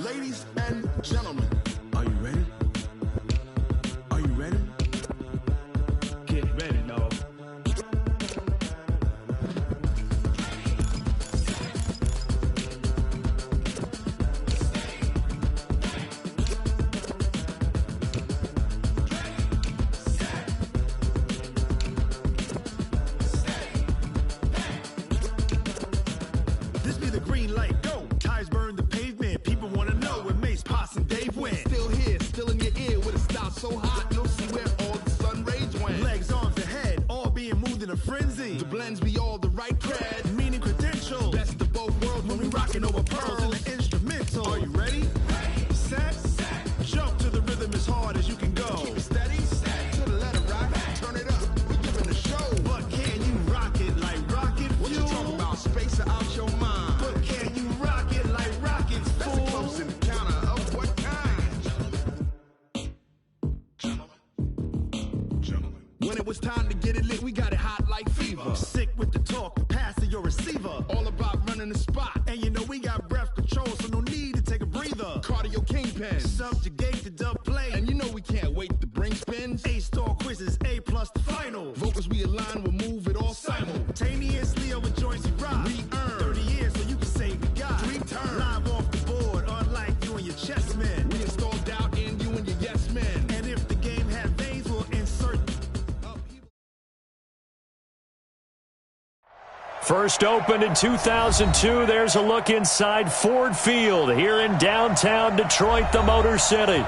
Ladies and gentlemen, are you ready? Are you ready? Get ready, dog. This be the green light, go. Tires burn the pavement. People want to know where Mace, Poss, and Dave went. Still here, still in your ear with a style so hot, no see where all the sun rays went. Legs, arms, and head, all being moved in a frenzy. The blends be all the right cred, meaning credentials. Best of both worlds when we rocking over pearls in the instrumental. Are you ready? Set, jump to the rhythm as hard as you can go. Keep it steady, to the letter rock, turn it up, we giving a show. But can you rock it like rocket fuel? What you talking about, space or out your mind? But can you rock it like rockets, fool? That's a close encounter of what kind? Gentlemen. When it was time to get it lit, we got it hot like fever. Sick with the talk, pass to your receiver. All about running the spot. And you know we got breath control, so no need to take a breather. Cardio kingpin, subjugate the dub play. And you know we can't wait to bring spins. A-star quizzes, A+ the final. Vocals we align, we'll move it all simultaneously over joints we rock. We earn 30 years so you can say we got 3 turns. Live off the board, unlike you and your chess men. We install doubt in you and your yes men. And if the game had veins, we'll insert upheaval. First opened in 2002, there's a look inside Ford Field here in downtown Detroit, the Motor City.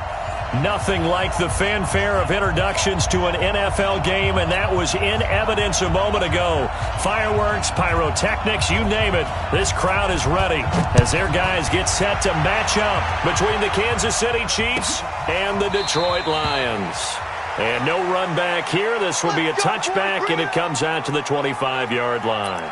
Nothing like the fanfare of introductions to an NFL game, and that was in evidence a moment ago. Fireworks, pyrotechnics, you name it. This crowd is ready as their guys get set to match up between the Kansas City Chiefs and the Detroit Lions. And no run back here. This will be a touchback, and it comes out to the 25-yard line.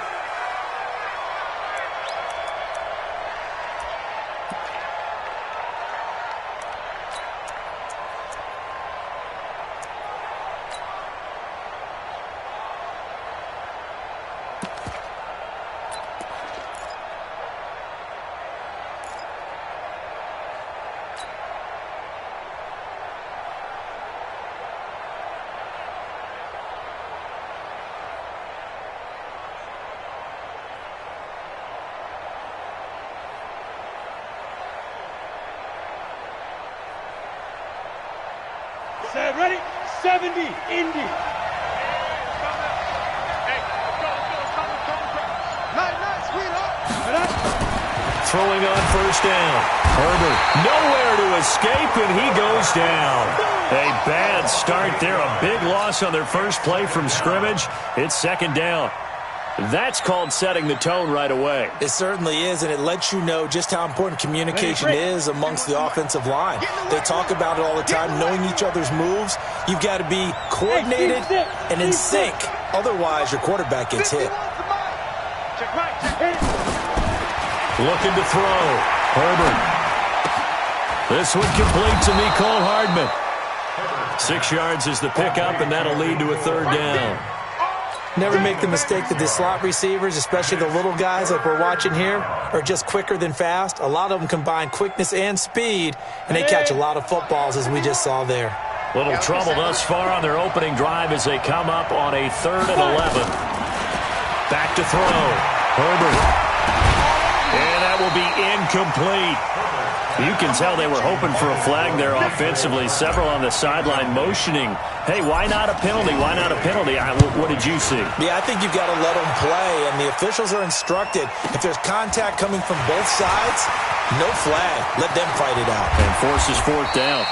Set, ready? 70, Indy. Throwing on first down. Herbert nowhere to escape, and he goes down. A bad start there. A big loss on their first play from scrimmage. It's second down. That's called setting the tone right away. It certainly is, and it lets you know just how important communication is amongst the offensive line. They talk about it all the time, knowing each other's moves. You've got to be coordinated and in sync. Otherwise, your quarterback gets hit. Looking to throw. Herbert. This one complete to Mecole Hardman. 6 yards is the pickup, and that'll lead to a third down. Never make the mistake that the slot receivers, especially the little guys like we're watching here, are just quicker than fast. A lot of them combine quickness and speed, and they catch a lot of footballs, as we just saw there. Little trouble thus far on their opening drive as they come up on a 3rd and 11. Back to throw. Herbert. And that will be incomplete. You can tell they were hoping for a flag there offensively. Several on the sideline motioning. Hey, why not a penalty? Why not a penalty? What did you see? Yeah, I think you've got to let them play, and the officials are instructed. If there's contact coming from both sides, no flag. Let them fight it out. And forces 4th down.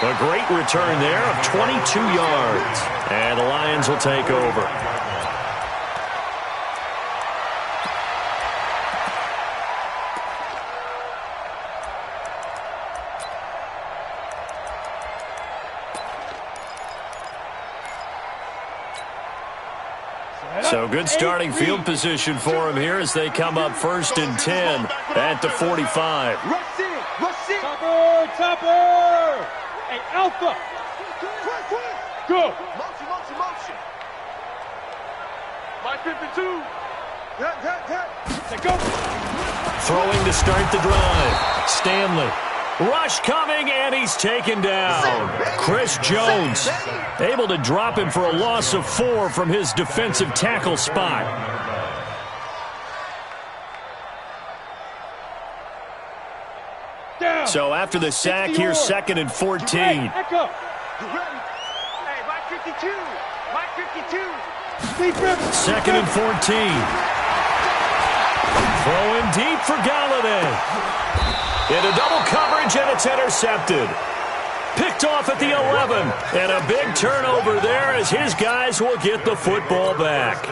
A great return there of 22 yards. And the Lions will take over. So good starting field position for him here as they come up 1st and 10 at the 45. Topper! Hey, Alpha! Go! Motion. My 52. Go! Throwing to start the drive. Stanley Rush coming, and he's taken down. Chris Jones able to drop him for a loss of 4 from his defensive tackle spot. Down. So after the sack, here's 2nd and 14. Echo. Hey, my 52. My 52. 2nd and 14. Throwing deep for Galladay. Into double coverage, and it's intercepted. Picked off at the 11. And a big turnover there as his guys will get the football back.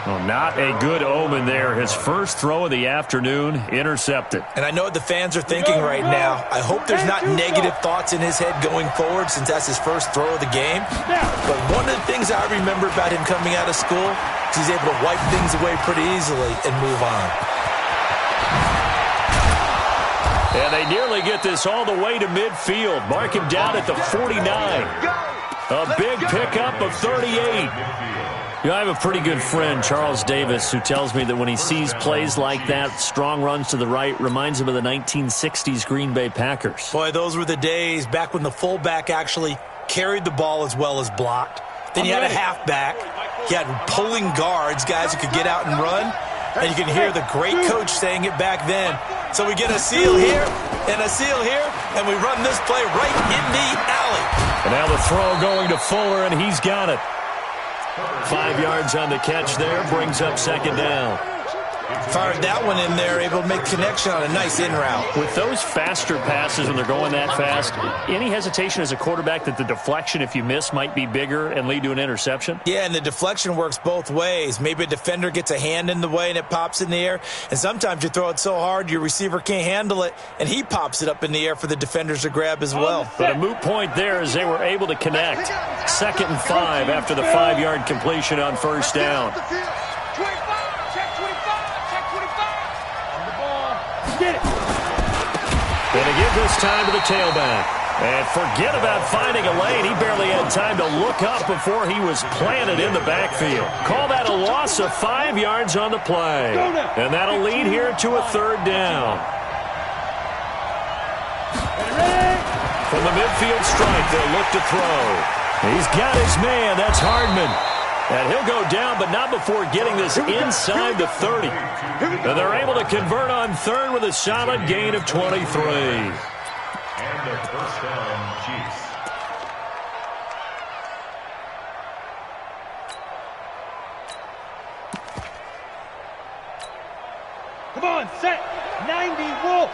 Well, not a good omen there. His first throw of the afternoon intercepted. And I know what the fans are thinking right now. I hope there's not negative thoughts in his head going forward since that's his first throw of the game. But one of the things I remember about him coming out of school is he's able to wipe things away pretty easily and move on. And they nearly get this all the way to midfield. Mark him down at the 49. A big pickup of 38. You know, I have a pretty good friend, Charles Davis, who tells me that when he sees plays like that, strong runs to the right, reminds him of the 1960s Green Bay Packers. Boy, those were the days back when the fullback actually carried the ball as well as blocked. Then you had a halfback. You had pulling guards, guys who could get out and run. And you can hear the great coach saying it back then. So we get a seal here and a seal here, and we run this play right in the alley. And now the throw going to Fuller, and he's got it. 5 yards on the catch there, brings up 2nd down. Fired that one in there, able to make connection on a nice in route. With those faster passes when they're going that fast, any hesitation as a quarterback that the deflection, if you miss, might be bigger and lead to an interception? Yeah, and the deflection works both ways. Maybe a defender gets a hand in the way and it pops in the air, and sometimes you throw it so hard your receiver can't handle it, and he pops it up in the air for the defenders to grab as well. But a moot point there as they were able to connect. 2nd and 5 after the 5-yard completion on 1st down. Get it. Going to give this time to the tailback. And forget about finding a lane. He barely had time to look up before he was planted in the backfield. Call that a loss of 5 yards on the play. And that'll lead here to a 3rd down. From the midfield strike, they'll look to throw. He's got his man. That's Hardman. And he'll go down, but not before getting this inside the 30. And they're able to convert on 3rd with a solid gain of 23. And a first down, Chiefs. Come on, set. 90 Wolf.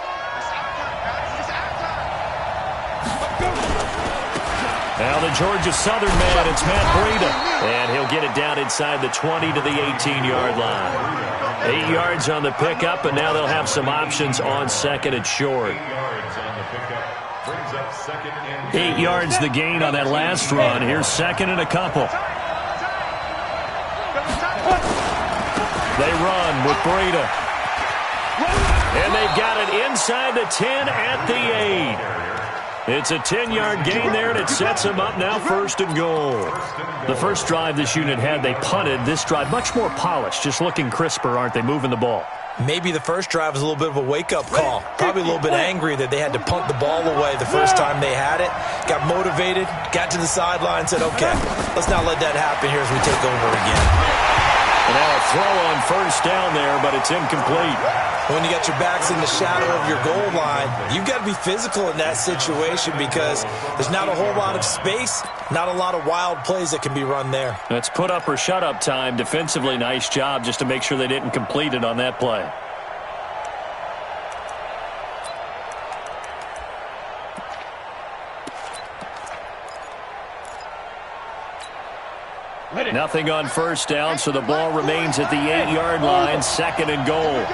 Now the Georgia Southern man, it's Matt Breida. And he'll get it down inside the 20 to the 18-yard line. 8 yards on the pickup, and now they'll have some options on 2nd and short. 8 yards the gain on that last run. Here's 2nd and a couple. They run with Breida. And they've got it inside the 10 at the 8. It's a 10-yard gain there, and it sets them up now 1st and goal. The first drive this unit had, they punted. This drive, much more polished, just looking crisper, aren't they, moving the ball? Maybe the first drive was a little bit of a wake-up call. Probably a little bit angry that they had to punt the ball away the first time they had it. Got motivated, got to the sideline, said, okay, let's not let that happen here as we take over again. And now a throw on 1st down there, but it's incomplete. When you got your backs in the shadow of your goal line, you've got to be physical in that situation because there's not a whole lot of space, not a lot of wild plays that can be run there. That's put up or shut up time. Defensively, nice job just to make sure they didn't complete it on that play. Nothing on 1st down, so the ball remains at the 8-yard line, 2nd and goal.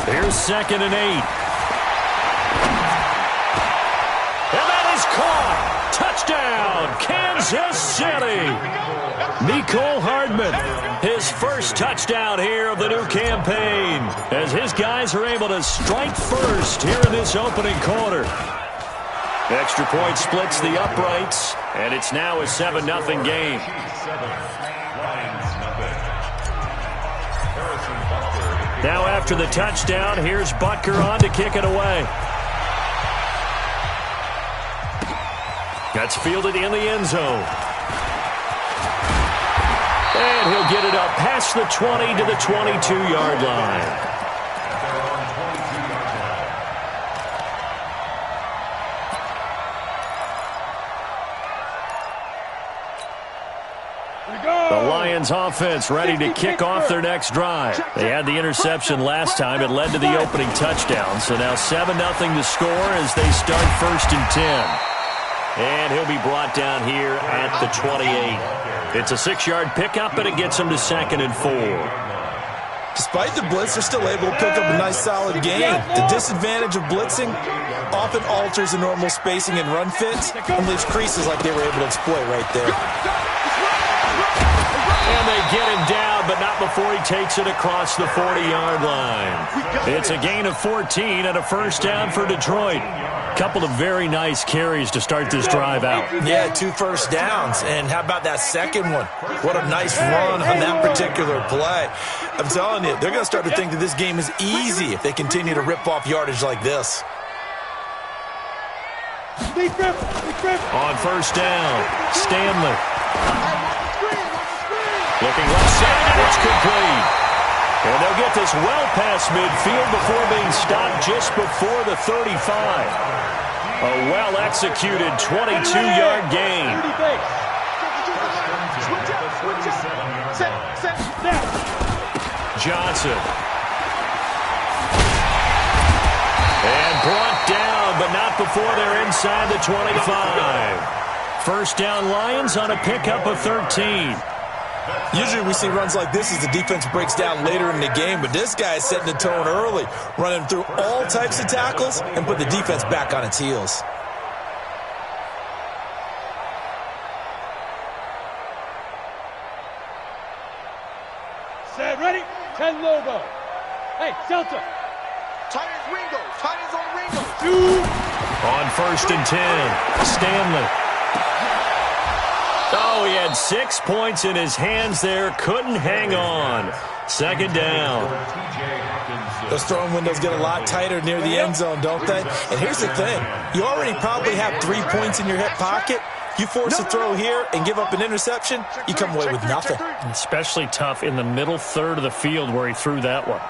Here's 2nd and 8. And that is caught. Touchdown, Kansas City. Mecole Hardman, his first touchdown here of the new campaign, as his guys are able to strike first here in this opening quarter. Extra point splits the uprights, and it's now a 7-0 game. Now after After the touchdown, here's Butker on to kick it away. That's fielded in the end zone. And he'll get it up past the 20 to the 22-yard line. The Lions offense ready to kick off their next drive. They had the interception last time. It led to the opening touchdown. So now 7-0 to score as they start 1st and 10. And he'll be brought down here at the 28. It's a 6-yard pickup, and it gets him to 2nd and 4. Despite the blitz, they're still able to pick up a nice solid gain. The disadvantage of blitzing often alters the normal spacing and run fits and leaves creases like they were able to exploit right there. And they get him down, but not before he takes it across the 40-yard line. It's a gain of 14 and a 1st down for Detroit. Couple of very nice carries to start this drive out. Yeah, 2 first downs. And how about that second one? What a nice run on that particular play. I'm telling you, they're going to start to think that this game is easy if they continue to rip off yardage like this. On 1st down, Stanley. Looking left side, and it's complete. And they'll get this well past midfield before being stopped just before the 35. A well-executed 22-yard gain. Johnson. And brought down, but not before they're inside the 25. 1st down Lions on a pickup of 13. Usually we see runs like this as the defense breaks down later in the game, but this guy is setting the tone early, running through all types of tackles and put the defense back on its heels. Set, ready, 10 logo. Hey, Celta. Tight ends Ringo. Tight ends on Ringo. On 1st and 10, Stanley. Oh, he had 6 points in his hands there. Couldn't hang on. 2nd down. Those throwing windows get a lot tighter near the end zone, don't they? And here's the thing. You already probably have 3 points in your hip pocket. You force a throw here and give up an interception, you come away with nothing. Especially tough in the middle third of the field where he threw that one.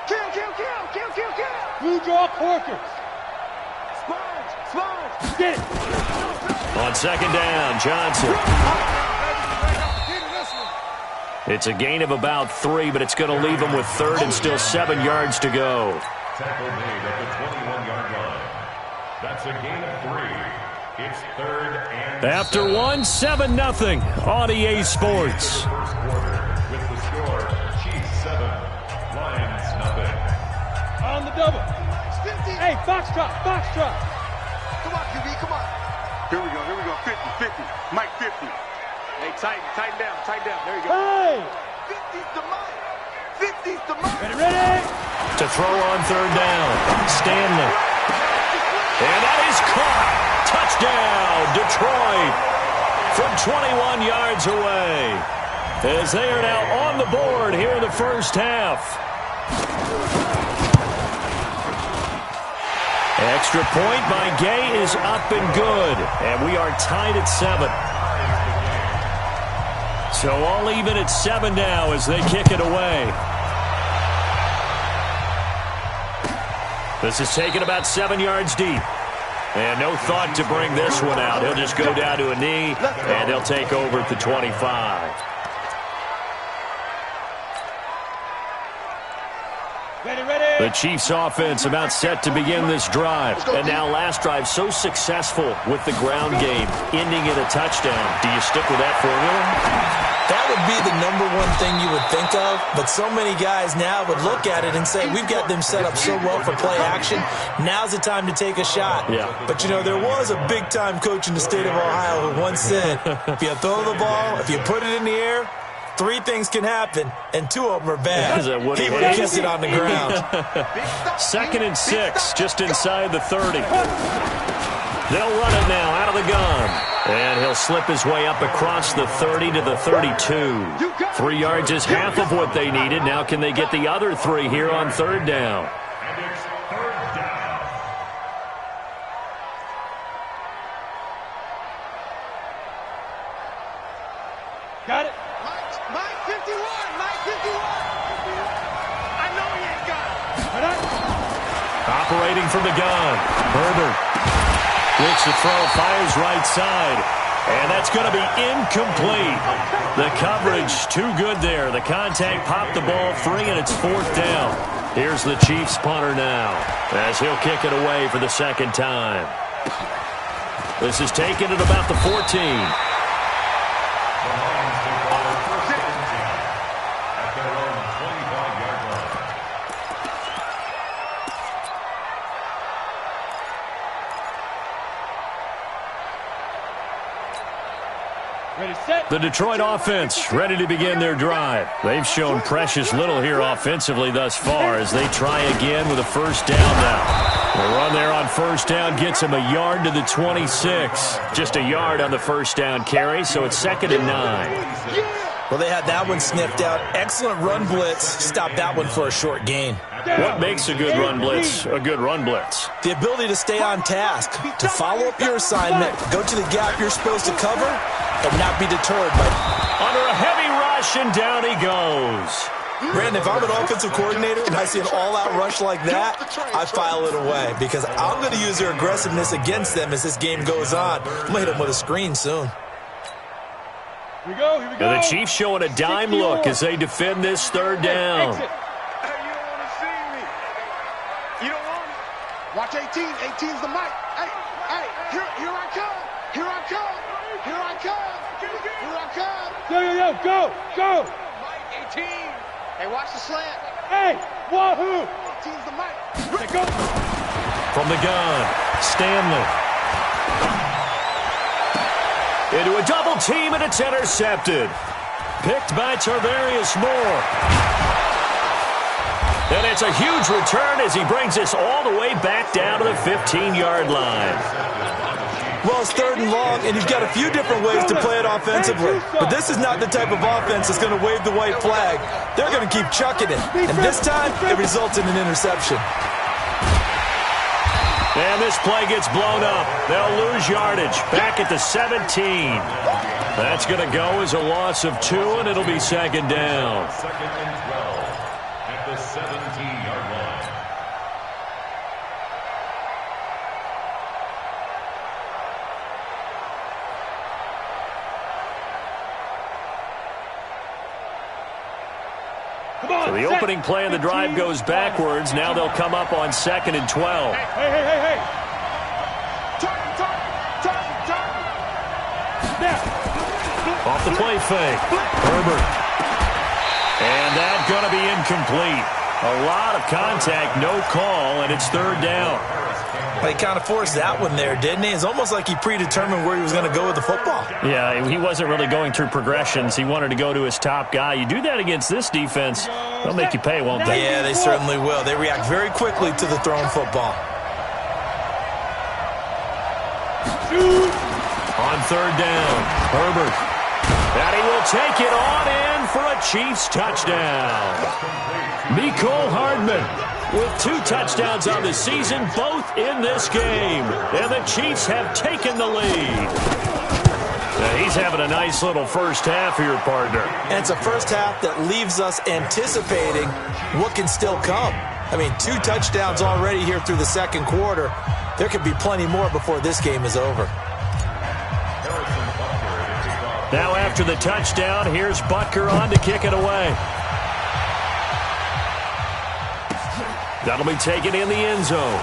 Kill, kill, kill, kill, kill, kill. Blue draw Corkers. Sponge. Get it. On 2nd down, Johnson. It's a gain of about 3, but it's going to leave him with 3rd and still 7 yards to go. Tackle made at the 21-yard line. That's a gain of 3. It's 3rd and After 1, 7-0 on EA Sports. first quarter with the score, Chiefs 7, Lions nothing. On the double. Hey, Foxtrot, Foxtrot. Come on, QB, come on. Here we go. 50. Mike 50. Hey, tighten down. There you go. Hey. 50's the Mike. 50's the Mike. Ready. To throw on 3rd down, Stanley. And that is caught. Touchdown, Detroit. From 21 yards away. As they are now on the board here in the 1st half. Extra point by Gay is up and good. And we are tied at 7. So all even at 7 now as they kick it away. This is taken about 7 yards deep. And no thought to bring this one out. He'll just go down to a knee, and they'll take over at the 25. The Chiefs offense about set to begin this drive. And now last drive so successful with the ground game, ending in a touchdown. Do you stick with that formula? That would be the #1 thing you would think of, but so many guys now would look at it and say, we've got them set up so well for play action, now's the time to take a shot. Yeah. But, you know, there was a big-time coach in the state of Ohio who once said, if you throw the ball, if you put it in the air, 3 things can happen, and 2 of them are bad. He would kiss it on the ground. 2nd and 6, just inside the 30. They'll run it now out of the gun. And he'll slip his way up across the 30 to the 32. 3 yards is half of what they needed. Now can they get the other 3 here on third down? And it's third down. Got it. Mike 51. Mike 51. I know he ain't got it. Operating from the gun. Herbert. Looks to throw, fires right side. And that's going to be incomplete. The coverage too good there. The contact popped the ball free, and it's fourth down. Here's the Chiefs punter now as he'll kick it away for the second time. This is taken at about the 14. The Detroit offense ready to begin their drive. They've shown precious little here offensively thus far as they try again with a first down now. The run there on first down gets them a yard to the 26. Just a yard on the first down carry, so it's 2nd and 9. Well, they had that one sniffed out. Excellent run blitz. Stopped that one for a short gain. What makes a good run blitz a good run blitz? The ability to stay on task, to follow up your assignment, go to the gap you're supposed to cover, and not be deterred by... Under a heavy rush, and down he goes. Brandon, if I'm an offensive coordinator and I see an all-out rush like that, I file it away because I'm going to use their aggressiveness against them as this game goes on. I'm going to hit them with a screen soon. Here we go. Now the Chiefs showing a dime look as they defend this third down. Hey, you don't want to see me. You don't want it. Watch 18. 18's the mic. Hey, here I come. Here I come. Here I come. Here I come. Go. Mike 18. Hey, watch the slant. Hey, wahoo. 18's the mic. Go. From the gun, Stanley. Into a double team, and it's intercepted. Picked by Tarvarius Moore. And it's a huge return as he brings us all the way back down to the 15-yard line. Well, it's 3rd and long, and you've got a few different ways to play it offensively. But this is not the type of offense that's going to wave the white flag. They're going to keep chucking it. And this time, it results in an interception. And this play gets blown up. They'll lose yardage. Back at the 17. That's going to go as a loss of 2, and it'll be 2nd down. 2nd and 12 at the 17-yard line. So the opening play of the drive goes backwards. Now they'll come up on 2nd and 12. Hey. Target. Off the play fake. Herbert. And that's going to be incomplete. A lot of contact, no call, and it's 3rd down. He kind of forced that one there, didn't he? It's almost like he predetermined where he was going to go with the football. Yeah, he wasn't really going through progressions. He wanted to go to his top guy. You do that against this defense, they'll make you pay, won't they? Yeah, they certainly will. They react very quickly to the thrown football. On 3rd down, Herbert. And he will take it on in for a Chiefs touchdown. Mecole Hardman with 2 touchdowns on the season, both in this game. And the Chiefs have taken the lead. Now he's having a nice little first half here, partner. And it's a first half that leaves us anticipating what can still come. I mean, 2 touchdowns already here through the 2nd quarter. There could be plenty more before this game is over. Now after the touchdown, here's Butker on to kick it away. That'll be taken in the end zone.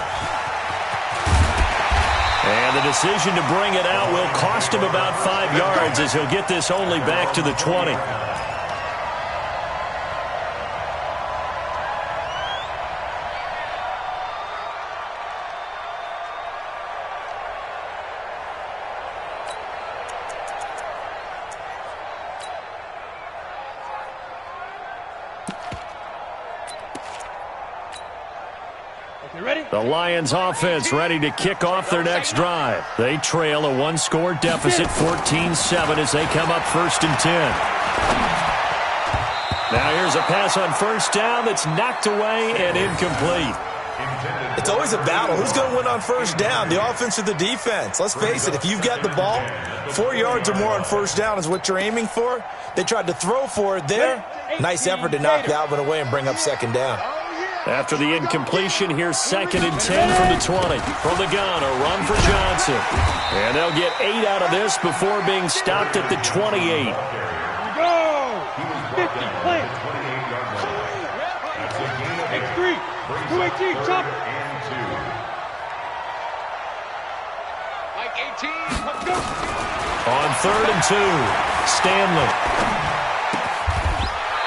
And the decision to bring it out will cost him about 5 yards as he'll get this only back to the 20. The Lions offense ready to kick off their next drive. They trail a one-score deficit, 14-7, as they come up 1st and 10. Now here's a pass on 1st down that's knocked away and incomplete. It's always a battle. Who's going to win on 1st down, the offense or the defense? Let's face it, if you've got the ball, 4 yards or more on 1st down is what you're aiming for. They tried to throw for it there. Nice effort to knock that one away and bring up 2nd down. After the incompletion, here's 2nd and 10 from the 20. From the gun, a run for Johnson. And they'll get 8 out of this before being stopped at the 28. Here we go! 50, play. X3, 218, chop. Mike 18, let's go. On 3rd and 2, Stanley.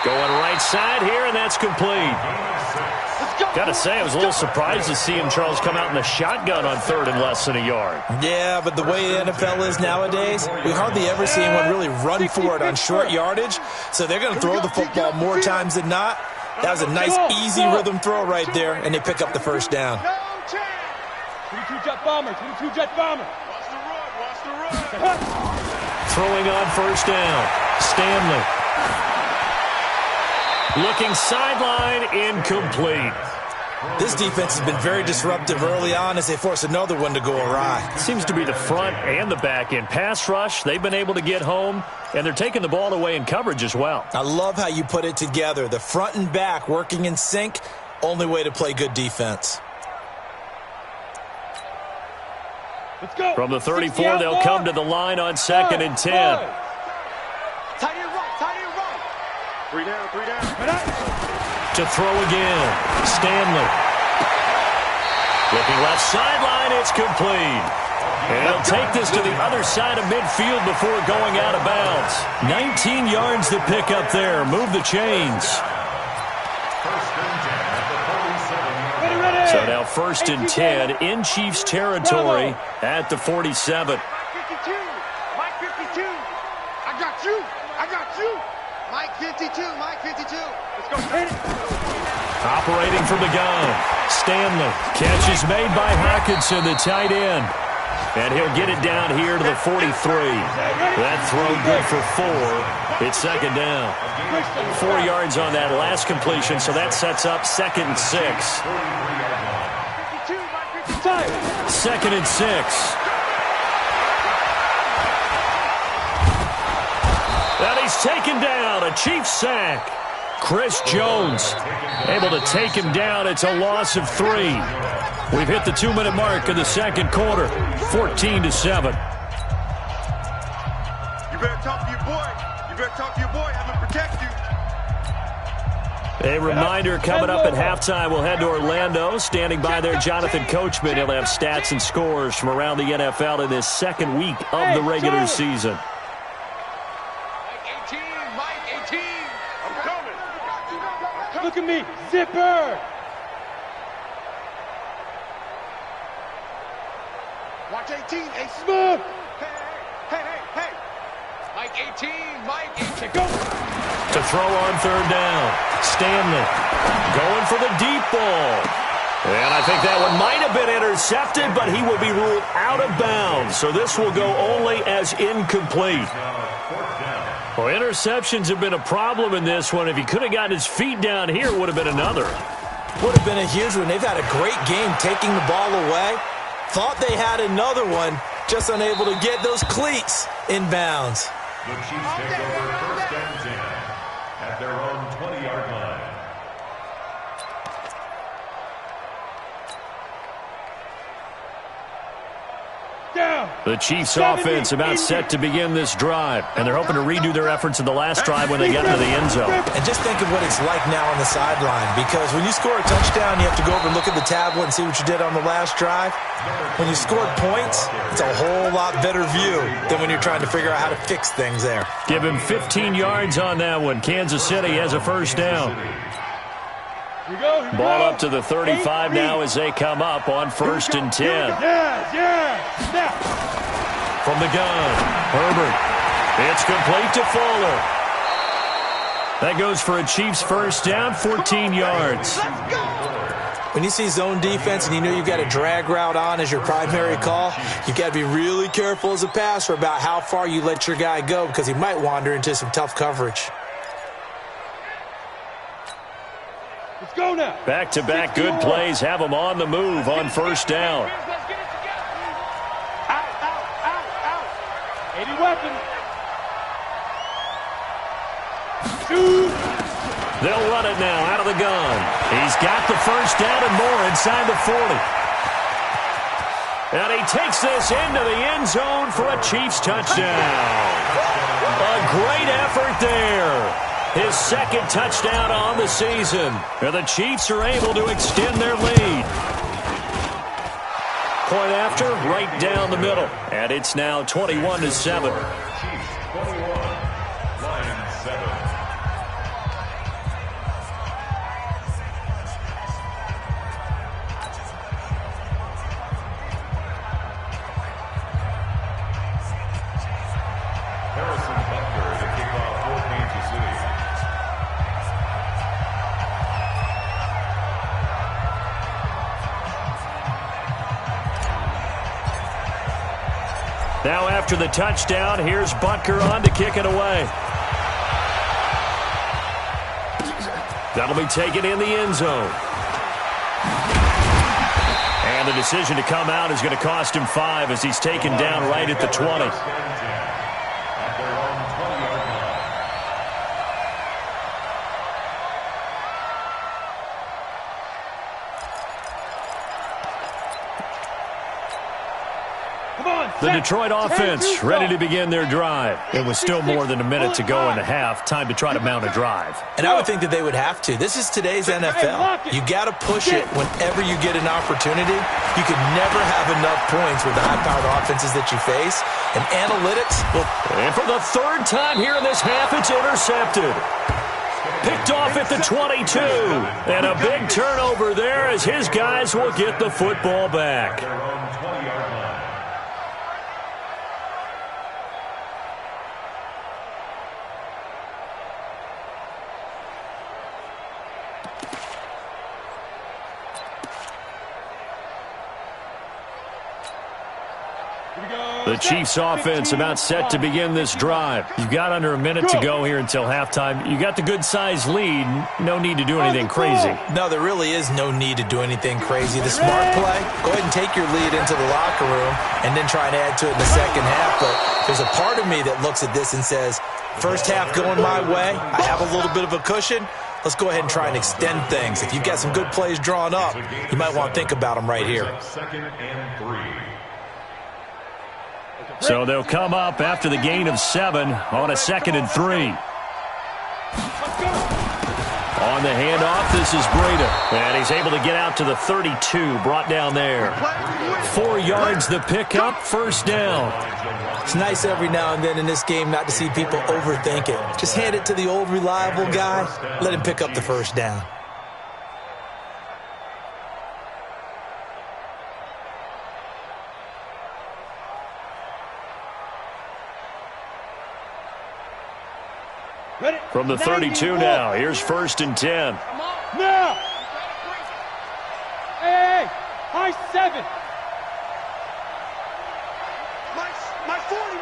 Going right side here, and that's complete. Got to say, I was a little surprised to see him, Charles, come out in the shotgun on 3rd and less than a yard. Yeah, but the way the NFL is nowadays, we hardly ever see anyone really run for it on short yardage, so they're going to throw the football more times than not. That was a nice, easy rhythm throw right there, and they pick up the 1st down. 22 jet bomber, 22 jet bomber. Watch the run. Throwing on 1st down, Stanley. Looking sideline, incomplete. This defense has been very disruptive early on as they force another one to go awry. Seems to be the front and the back end. Pass rush, they've been able to get home, and they're taking the ball away in coverage as well. I love how you put it together. The front and back working in sync, only way to play good defense. Let's go. From the 34, they'll come to the line on 2nd and 10. Tight end right. 3 down. To throw again, Stanley. Looking left sideline, it's complete. And he'll take this to the other side of midfield before going out of bounds. 19 yards to pick up there. Move the chains. So now 1st and 10 in Chiefs territory at the 47. Mike 52. I got you. Mike 52. Let's go. Operating from the gun, Stanley. Catch is made by Hawkinson, the tight end. And he'll get it down here to the 43. That throw good for 4. It's 2nd down. 4 yards on that last completion, so that sets up 2nd and 6. 2nd and 6. And he's taken down, a Chiefs sack. Chris Jones able to take him down. It's a loss of 3. We've hit the 2-minute mark of the 2nd quarter, 14-7. You better talk to your boy. I'm going to protect you. A reminder, coming up at halftime, we'll head to Orlando. Standing by there, Jonathan Coachman. He'll have stats and scores from around the NFL in this 2nd week of the regular season. Mike 18. I'm coming. Look at me, zipper. Watch 18. Hey, Smooth. Hey. Mike 18. Go. To throw on 3rd down, Stanley going for the deep ball. And I think that one might have been intercepted, but he will be ruled out of bounds. So this will go only as incomplete. Well, interceptions have been a problem in this one. If he could have gotten his feet down here, it would have been another. Would have been a huge one. They've had a great game taking the ball away. Thought they had another one, just unable to get those cleats in bounds. The Chiefs take over 1st and 10 at their own 20-yard line. Down. The Chiefs offense about set to begin this drive, and they're hoping to redo their efforts in the last drive when they got into the end zone. And just think of what it's like now on the sideline, because when you score a touchdown, you have to go over and look at the tablet and see what you did on the last drive. When you scored points, it's a whole lot better view than when you're trying to figure out how to fix things there. Give him 15 yards on that one. Kansas City has a 1st down. Ball up to the 35 now as they come up on 1st and 10. Yeah. From the gun, Herbert. It's complete to Fuller. That goes for a Chiefs 1st down, 14 yards. When you see zone defense and you know you've got a drag route on as your primary call, you've got to be really careful as a passer about how far you let your guy go because he might wander into some tough coverage. Let's go now. Back-to-back good plays have them on the move on first down. Out. 80 weapons. Shoot. They'll run it now out of the gun. He's got the first down and more inside the 40. And he takes this into the end zone for a Chiefs touchdown. A great effort there. His second touchdown on the season. And the Chiefs are able to extend their lead. Point after, right down the middle. And it's now 21-7. Chiefs 21, Lions 7. Harrison Butker to kick off for Kansas City. Now after the touchdown, here's Butker on to kick it away. That'll be taken in the end zone. And the decision to come out is going to cost him 5 as he's taken down right at the 20. The Detroit offense ready to begin their drive. It was still more than a minute to go in the half. Time to try to mount a drive. And I would think that they would have to. This is today's NFL. You got to push it whenever you get an opportunity. You can never have enough points with the high-powered offenses that you face. And analytics, well, and for the third time here in this half, it's intercepted. Picked off at the 22. And a big turnover there as his guys will get the football back. The Chiefs offense about set to begin this drive. You've got under a minute to go here until halftime. You got the good-sized lead. No need to do anything crazy. No, there really is no need to do anything crazy. The smart play, go ahead and take your lead into the locker room and then try and add to it in the second half. But there's a part of me that looks at this and says, first half going my way, I have a little bit of a cushion. Let's go ahead and try and extend things. If you've got some good plays drawn up, you might want to think about them right here. Second and 3. So they'll come up after the gain of 7 on a 2nd and 3. On the handoff, this is Breida. And he's able to get out to the 32, brought down there. 4 yards the pickup, first down. It's nice every now and then in this game not to see people overthink it. Just hand it to the old reliable guy. Let him pick up the first down. From the 32 now, here's 1st and 10. Now! Hey! High 7! My 40!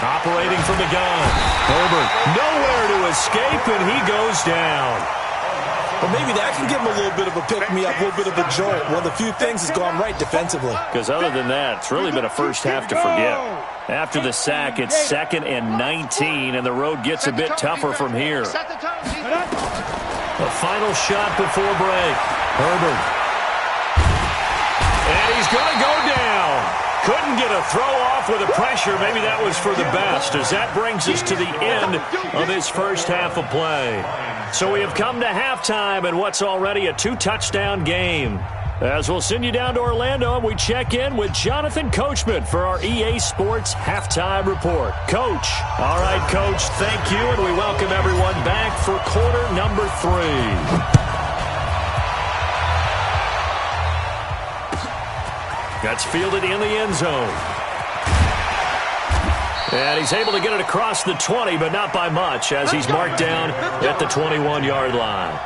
Operating from the gun. Herbert nowhere to escape, and he goes down. Well, maybe that can give him a little bit of a pick-me-up, a little bit of a jolt. One of the few things has gone right defensively. Because other than that, it's really been a first half to forget. After the sack, it's 2nd and 19, and the road gets a bit tougher from here. The final shot before break. Herbert. And he's going to go down. Couldn't get a throw off with the pressure. Maybe that was for the best, as that brings us to the end of this first half of play. So we have come to halftime in what's already a 2-touchdown game. As we'll send you down to Orlando, and we check in with Jonathan Coachman for our EA Sports Halftime Report. Coach. All right, Coach, thank you, and we welcome everyone back for quarter number 3. That's fielded in the end zone. And he's able to get it across the 20, but not by much, as he's marked down at the 21-yard line.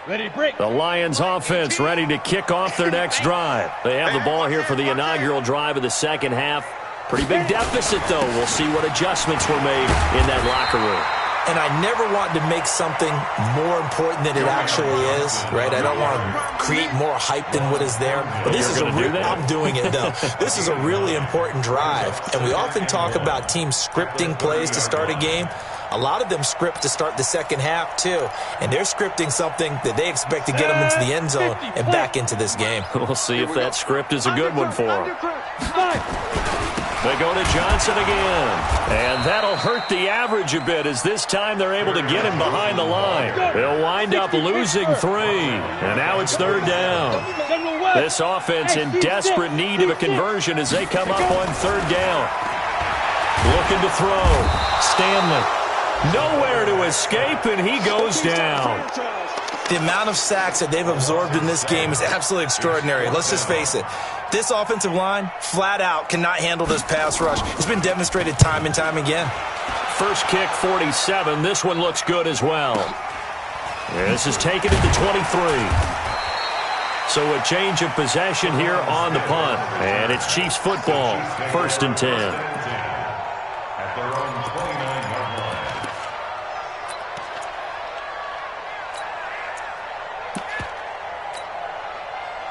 The Lions offense ready to kick off their next drive. They have the ball here for the inaugural drive of the second half. Pretty big deficit, though. We'll see what adjustments were made in that locker room. And I never want to make something more important than it actually is, right? I don't want to create more hype than what is there. But this is I'm doing it, though. This is a really important drive. And we often talk about teams scripting plays to start a game. A lot of them script to start the second half, too. And they're scripting something that they expect to get them into the end zone and back into this game. We'll see if that script is a good one for them. They go to Johnson again. And that'll hurt the average a bit as this time they're able to get him behind the line. They'll wind up losing 3. And now it's third down. This offense in desperate need of a conversion as they come up on third down. Looking to throw. Stanley. Nowhere to escape, and he goes down. The amount of sacks that they've absorbed in this game is absolutely extraordinary. Let's just face it. This offensive line, flat out, cannot handle this pass rush. It's been demonstrated time and time again. First kick, 47. This one looks good as well. This is taken at the 23. So a change of possession here on the punt. And it's Chiefs football, 1st and 10. At their own 29-yard line.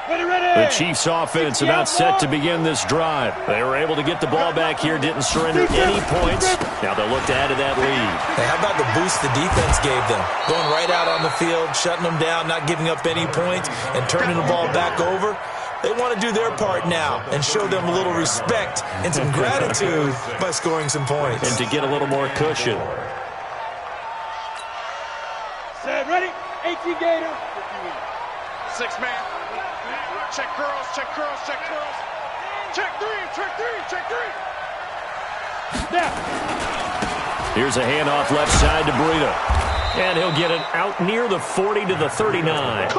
The Chiefs offense about set to begin this drive. They were able to get the ball back here, didn't surrender any points. Now they'll look to add to that lead. Hey, how about the boost the defense gave them? Going right out on the field, shutting them down, not giving up any points, and turning the ball back over. They want to do their part now and show them a little respect and some gratitude by scoring some points. And to get a little more cushion. Set, ready? 18 Gator. 6-man. Check curls, check curls, check curls. Check 3, check 3, check 3. Snap. Here's a handoff left side to Breida. And he'll get it out near the 40 to the 39.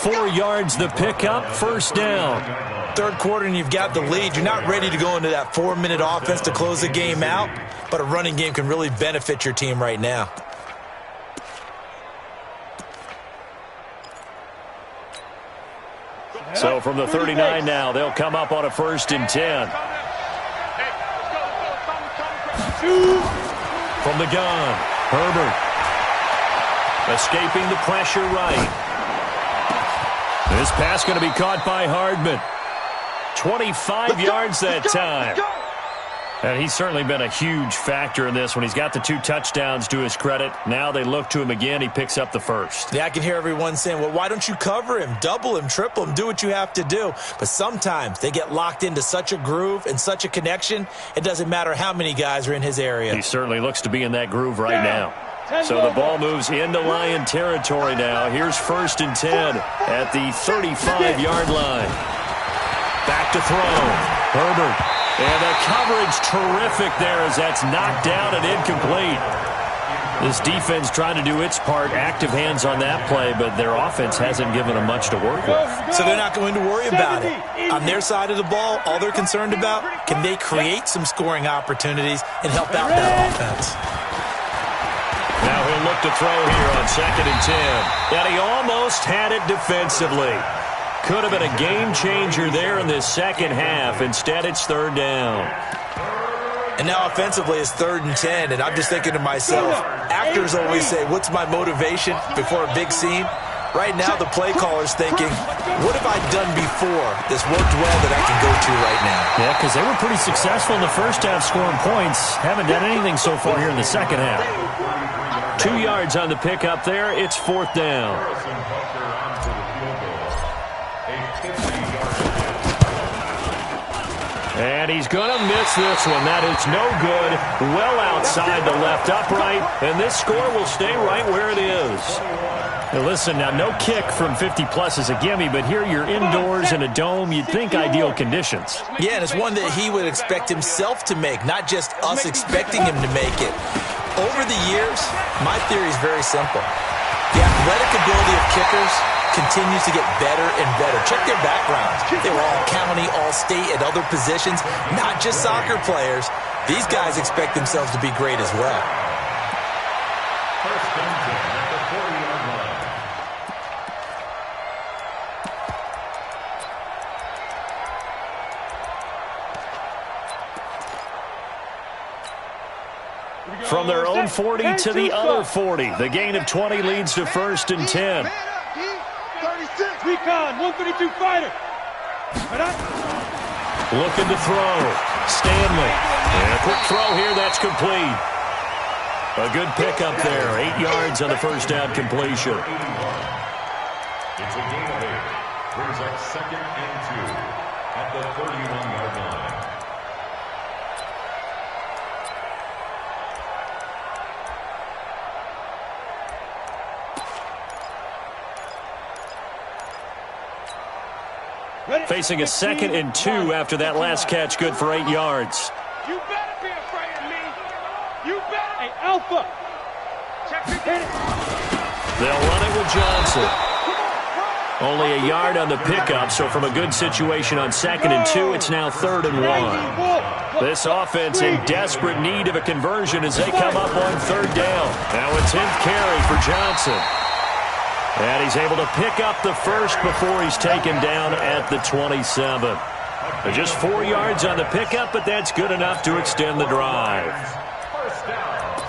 4 yards the pickup, first down. Third quarter and you've got the lead. You're not ready to go into that 4-minute offense to close the game out, but a running game can really benefit your team right now. So from the 39 now, they'll come up on a 1st and 10. From the gun, Herbert. Escaping the pressure right. This pass going to be caught by Hardman. 25 yards that time. And he's certainly been a huge factor in this when he's got the 2 touchdowns to his credit. Now they look to him again. He picks up the first. Yeah, I can hear everyone saying, well, why don't you cover him, double him, triple him, do what you have to do. But sometimes they get locked into such a groove and such a connection, it doesn't matter how many guys are in his area. He certainly looks to be in that groove right now. So the ball moves into Lion territory now. Here's 1st and 10 at the 35-yard line. Back to throw. Herbert. And the coverage terrific there as that's knocked down and incomplete. This defense trying to do its part, active hands on that play, but their offense hasn't given them much to work with. So they're not going to worry about it. On their side of the ball, all they're concerned about, can they create some scoring opportunities and help out that offense? Now he'll look to throw here on 2nd and 10. And he almost had it defensively. Could have been a game changer there in this second half. Instead, it's 3rd down. And now offensively, it's 3rd and 10. And I'm just thinking to myself, actors always say, what's my motivation before a big scene? Right now, the play caller's thinking, what have I done before that's worked well that I can go to right now? Yeah, because they were pretty successful in the first half scoring points. Haven't done anything so far here in the second half. 2 yards on the pickup there. It's 4th down. And he's going to miss this one. That is no good. Well outside the left upright. And this score will stay right where it is. Now listen, now no kick from 50-plus is a gimme, but here you're indoors in a dome. You'd think ideal conditions. Yeah, and it's one that he would expect himself to make, not just us expecting him to make it. Over the years, my theory is very simple. The athletic ability of kickers continues to get better and better. Check their backgrounds. They were all county, all state, at other positions, not just soccer players. These guys expect themselves to be great as well. From their own 40 to the other 40. The gain of 20 leads to 1st and 10. Recon, 132 fighter. Looking to throw. Stanley. And a quick throw here. That's complete. A good pickup there. 8 yards on the first down completion. It's a gain of 8. Brings up 2nd and 2 at the 31-yard line. Facing a 2nd and 2 after that last catch, good for 8 yards. You better be afraid of me. You better. Hey, Alpha. Check your hit. They'll run it with Johnson. Only a yard on the pickup, so from a good situation on 2nd and 2, it's now 3rd and 1. This offense in desperate need of a conversion as they come up on 3rd down. Now a 10th carry for Johnson. And he's able to pick up the first before he's taken down at the 27. Just 4 yards on the pickup, but that's good enough to extend the drive. First down.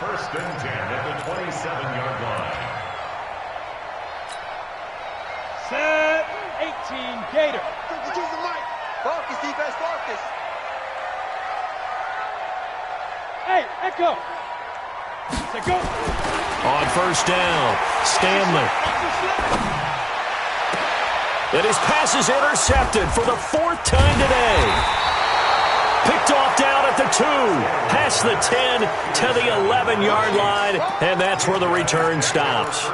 1st and 10 at the 27-yard line. Set. 18 Gator. Focus, defense, focus. Hey, Echo. Say go. On 1st down, Stanley. And his pass is intercepted for the 4th time today. Picked off down at the 2, past the 10 to the 11-yard line, and that's where the return stops.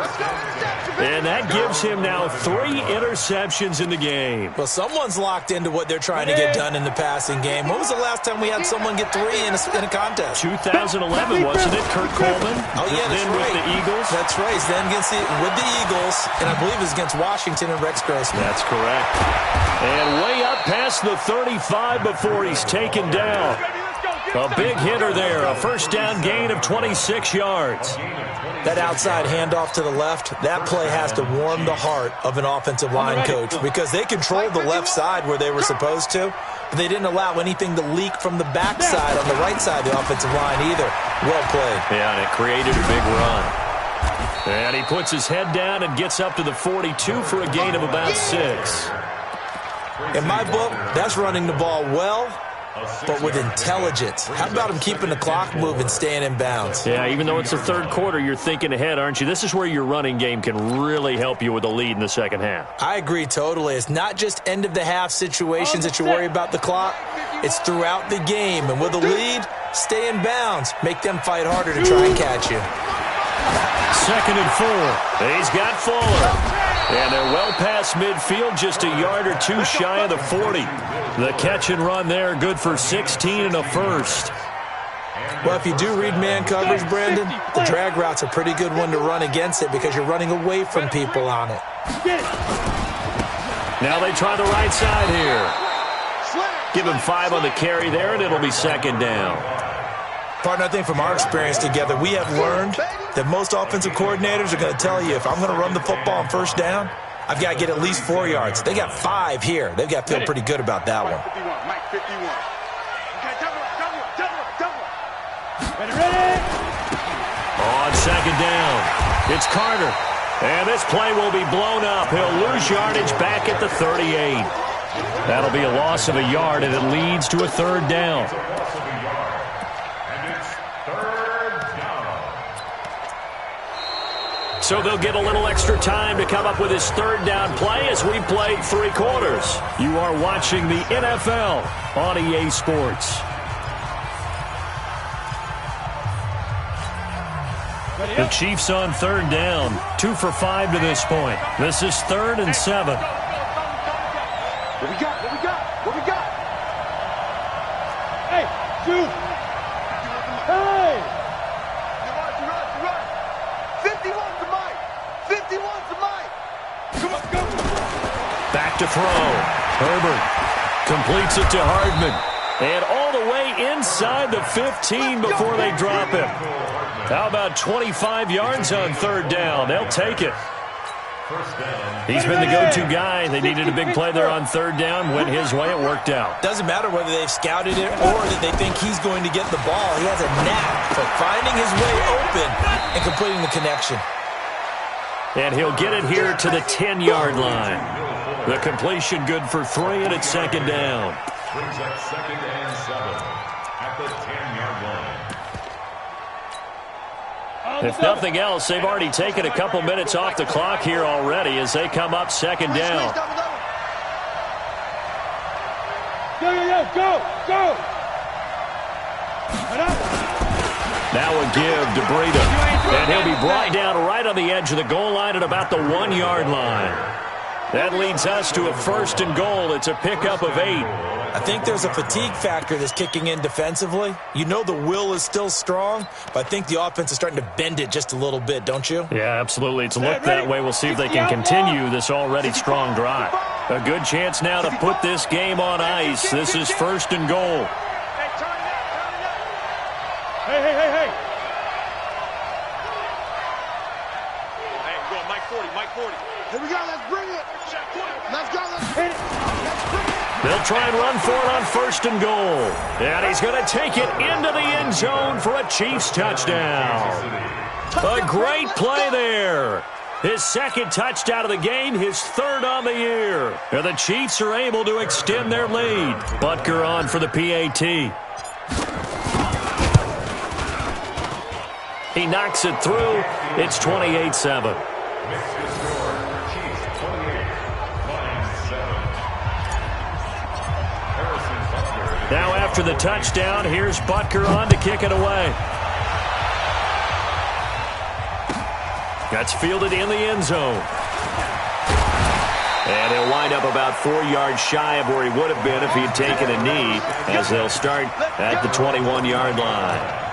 And that gives him now 3 interceptions in the game. Well, someone's locked into what they're trying to get done in the passing game. When was the last time we had someone get 3 in a contest? 2011, wasn't it? Kurt Coleman? Oh, yeah, that's then right. with the Eagles? That's right. Then with the Eagles, and I believe it was against Washington and Rex Grossman. That's correct. And way up past the 35 before he's taken down. A big hitter there. A 1st down gain of 26 yards. That outside handoff to the left, that play has to warm the heart of an offensive line coach because they controlled the left side where they were supposed to, but they didn't allow anything to leak from the backside on the right side of the offensive line either. Well played. Yeah, and it created a big run. And he puts his head down and gets up to the 42 for a gain of about 6. In my book, that's running the ball well, but with intelligence. How about him keeping the clock moving, staying in bounds? Yeah, even though it's the 3rd quarter, you're thinking ahead, aren't you? This is where your running game can really help you with a lead in the 2nd half. I agree totally. It's not just end-of-the-half situations that you worry about the clock. It's throughout the game. And with a lead, stay in bounds. Make them fight harder to try and catch you. 2nd and 4. He's got Fuller. And they're well past midfield, just a yard or 2 shy of the 40. The catch and run there, good for 16 and a first. Well, if you do read man coverage, Brandon, the drag route's a pretty good one to run against it because you're running away from people on it. Now they try the right side here. Give him 5 on the carry there, and it'll be 2nd down. Partner, I think from our experience together, we have learned that most offensive coordinators are going to tell you, if I'm going to run the football on 1st down, I've got to get at least 4 yards. They got 5 here. They've got to feel pretty good about that one. Mike 51. Okay, double up. Ready. On 2nd down, it's Carter. And this play will be blown up. He'll lose yardage back at the 38. That'll be a loss of a yard, and it leads to a 3rd down. So they'll get a little extra time to come up with his 3rd down play as we played 3 quarters. You are watching the NFL on EA Sports. The Chiefs on 3rd down. 2 for 5 to this point. This is 3rd and 7. What we got? Hey, shoot. Hey. Back to throw. Herbert completes it to Hardman. And all the way inside the 15 before they drop him. How about 25 yards on 3rd down? They'll take it. He's been the go-to guy. They needed a big play there on third down. Went his way. It worked out. Doesn't matter whether they've scouted it or that they think he's going to get the ball. He has a knack for finding his way open and completing the connection. And he'll get it here to the 10-yard line. The completion good for 3, and it's second down. Brings up second and 7 at the 10-yard line. If nothing else, they've already taken a couple minutes off the clock here already as they come up second down. Go! Now a give to Breida. And he'll be brought down right on the edge of the goal line at about the 1-yard line. That leads us to a first and goal. It's a pickup of 8. I think there's a fatigue factor that's kicking in defensively. You know the will is still strong, but I think the offense is starting to bend it just a little bit, don't you? Yeah, absolutely. It's looked that way. We'll see if they can continue this already strong drive. A good chance now to put this game on ice. This is first and goal. Hey. Hey, go, Mike 40. Here we go, let's bring it. Let's go, let's bring it. They'll try and run for it on first and goal. And he's going to take it into the end zone for a Chiefs touchdown. A great play there. His second touchdown of the game, his third on the year. And the Chiefs are able to extend their lead. Butker on for the PAT. He knocks it through. It's 28-7. Now after the touchdown, here's Butker on to kick it away. That's fielded in the end zone. And he'll wind up about 4 yards shy of where he would have been if he had taken a knee, as they'll start at the 21-yard line.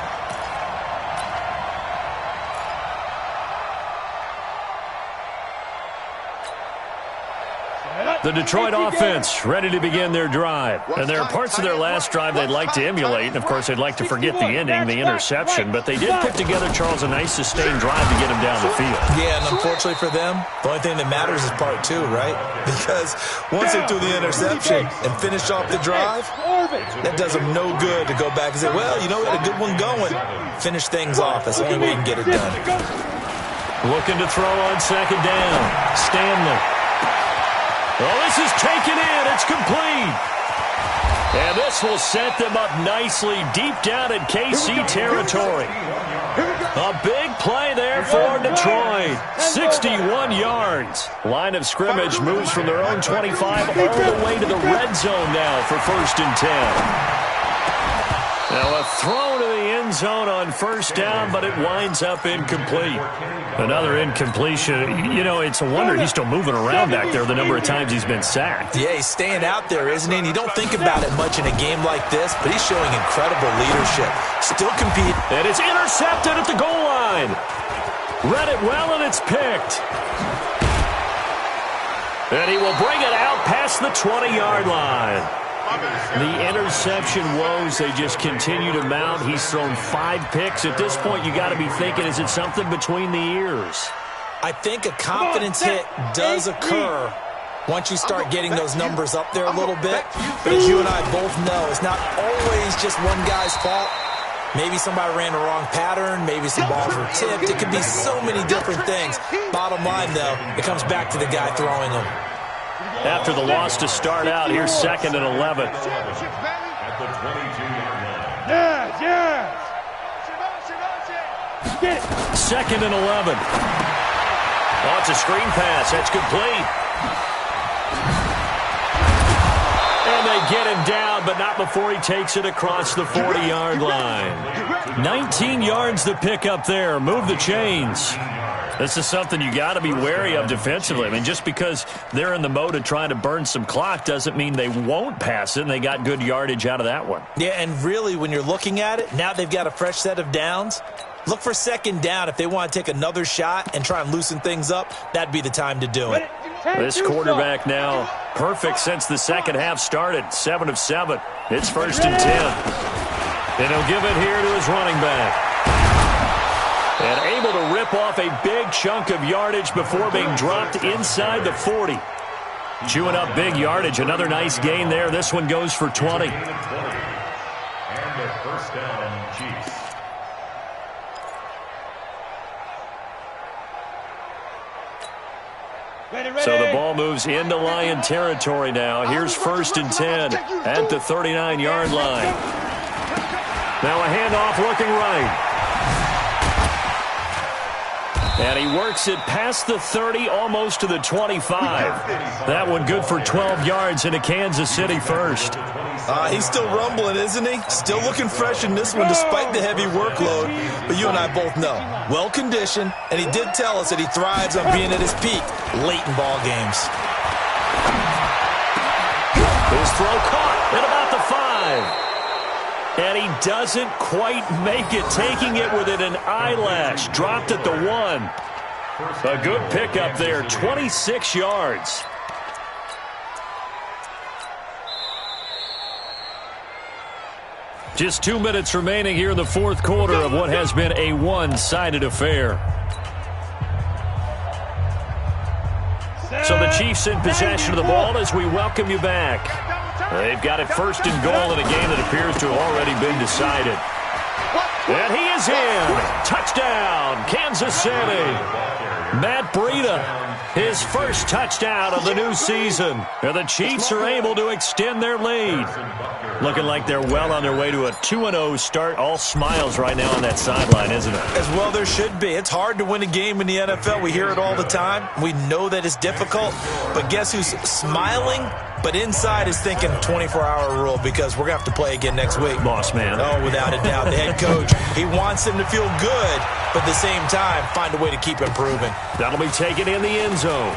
The Detroit offense ready to begin their drive. And there are parts of their last drive they'd like to emulate. And, of course, they'd like to forget the ending, the interception. But they did put together, Charles, a nice sustained drive to get him down the field. Yeah, and unfortunately for them, the only thing that matters is part 2, right? Because once they threw the interception and finished off the drive, that does them no good to go back and say, well, you know, we had a good one going. Finish things off. That's the only way you can get it done. Looking to throw on second down. Stanley. Well, this is taken in. It's complete. And this will set them up nicely deep down in KC territory. A big play there for Detroit. 61 yards. Line of scrimmage moves from their own 25 all the way to the red zone now for first and 10. Now a throw to the end zone on first down, but it winds up incomplete. Another incompletion. You know, it's a wonder he's still moving around back there the number of times he's been sacked. Yeah, he's staying out there, isn't he? And you don't think about it much in a game like this, but he's showing incredible leadership. Still compete. And it's intercepted at the goal line. Read it well, and it's picked. And he will bring it out past the 20-yard line. The interception woes, they just continue to mount. He's thrown 5 picks. At this point, you got to be thinking, is it something between the ears? I think a confidence hit does occur once you start getting those numbers up there a little bit. But as you and I both know, it's not always just one guy's fault. Maybe somebody ran the wrong pattern. Maybe some balls were tipped. It could be so many different things. Bottom line, though, it comes back to the guy throwing them. After the loss to start out, here's second and 11. At the 22-yard line. Yes. Second and 11. Oh, it's a screen pass. That's complete. And they get him down, but not before he takes it across the 40-yard line. 19 yards to pick up there. Move the chains. This is something you got to be wary of defensively. I mean, just because they're in the mode of trying to burn some clock doesn't mean they won't pass it, and they got good yardage out of that one. Yeah, and really, when you're looking at it, now they've got a fresh set of downs. Look for second down. If they want to take another shot and try and loosen things up, that'd be the time to do it. This quarterback now perfect since the second half started. 7 of 7. It's first and 10. And he'll give it here to his running back. And able to rip off a big chunk of yardage before being dropped inside the 40. Chewing up big yardage. Another nice gain there. This one goes for 20. And a first down, Chiefs. So the ball moves into Lion territory now. Here's 1st and 10 at the 39-yard line. Now a handoff looking right. And he works it past the 30, almost to the 25. That one good for 12 yards into Kansas City first. He's still rumbling, isn't he? Still looking fresh in this one despite the heavy workload. But you and I both know, well-conditioned, and he did tell us that he thrives on being at his peak late in ball games. His throw caught at about the 5. And he doesn't quite make it, taking it within an eyelash. Dropped at the 1. A good pickup there, 26 yards. Just 2 minutes remaining here in the 4th quarter of what has been a one-sided affair. So the Chiefs in possession of the ball as we welcome you back. They've got it 1st and goal in a game that appears to have already been decided. And he is in. Touchdown, Kansas City. Matt Breida, his first touchdown of the new season. And the Chiefs are able to extend their lead. Looking like they're well on their way to a 2-0 start. All smiles right now on that sideline, isn't it? As well there should be. It's hard to win a game in the NFL. We hear it all the time. We know that it's difficult. But guess who's smiling? But inside is thinking 24-hour rule because we're going to have to play again next week. Boss man. Oh, without a doubt. The head coach, he wants them to feel good, but at the same time, find a way to keep improving. That'll be taken in the end zone.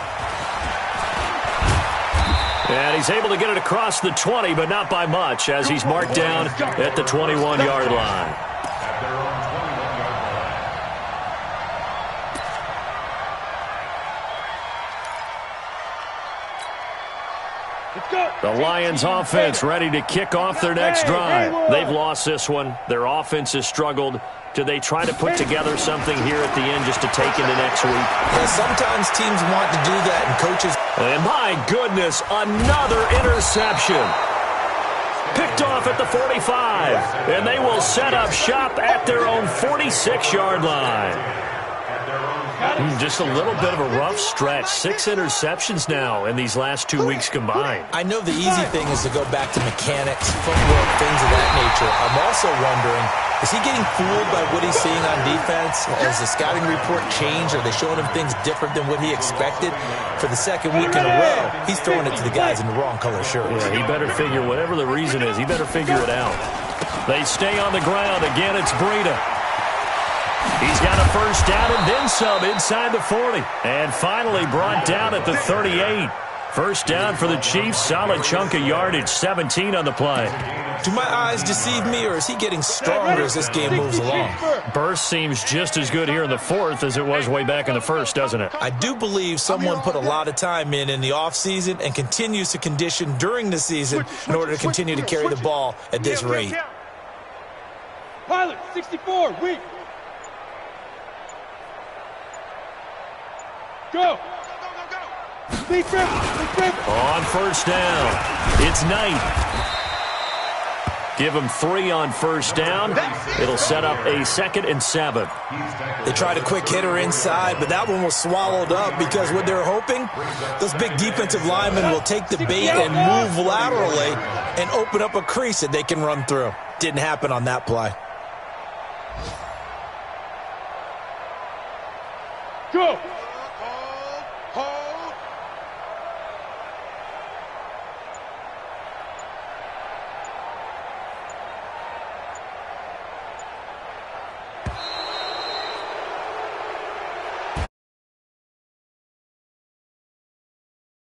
And he's able to get it across the 20, but not by much, as he's marked down at the 21-yard line. The Lions offense ready to kick off their next drive. They've lost this one. Their offense has struggled. Do they try to put together something here at the end just to take into next week? Yeah, sometimes teams want to do that, and coaches... And my goodness, another interception. Picked off at the 45. And they will set up shop at their own 46-yard line. Just a little bit of a rough stretch. 6 interceptions now in these last 2 weeks combined. I know the easy thing is to go back to mechanics, footwork, things of that nature. I'm also wondering, is he getting fooled by what he's seeing on defense? Has the scouting report changed? Are they showing him things different than what he expected? For the second week in a row, he's throwing it to the guys in the wrong color shirts. Yeah, he better figure, whatever the reason is, he better figure it out. They stay on the ground. Again, it's Breida. He's got a first down and then some inside the 40. And finally brought down at the 38. First down for the Chiefs. Solid chunk of yardage. 17 on the play. Do my eyes deceive me, or is he getting stronger as this game moves along? Burst seems just as good here in the 4th as it was way back in the 1st, doesn't it? I do believe someone put a lot of time in the offseason and continues to condition during the season in order to continue to carry the ball at this rate. Pilot, 64, weak. Go! On first down, it's Knight. Give him 3 on first down. It'll set up a 2nd and 7. They tried a quick hitter inside, but that one was swallowed up because what they're hoping, those big defensive linemen will take the bait and move laterally and open up a crease that they can run through. Didn't happen on that play. Go!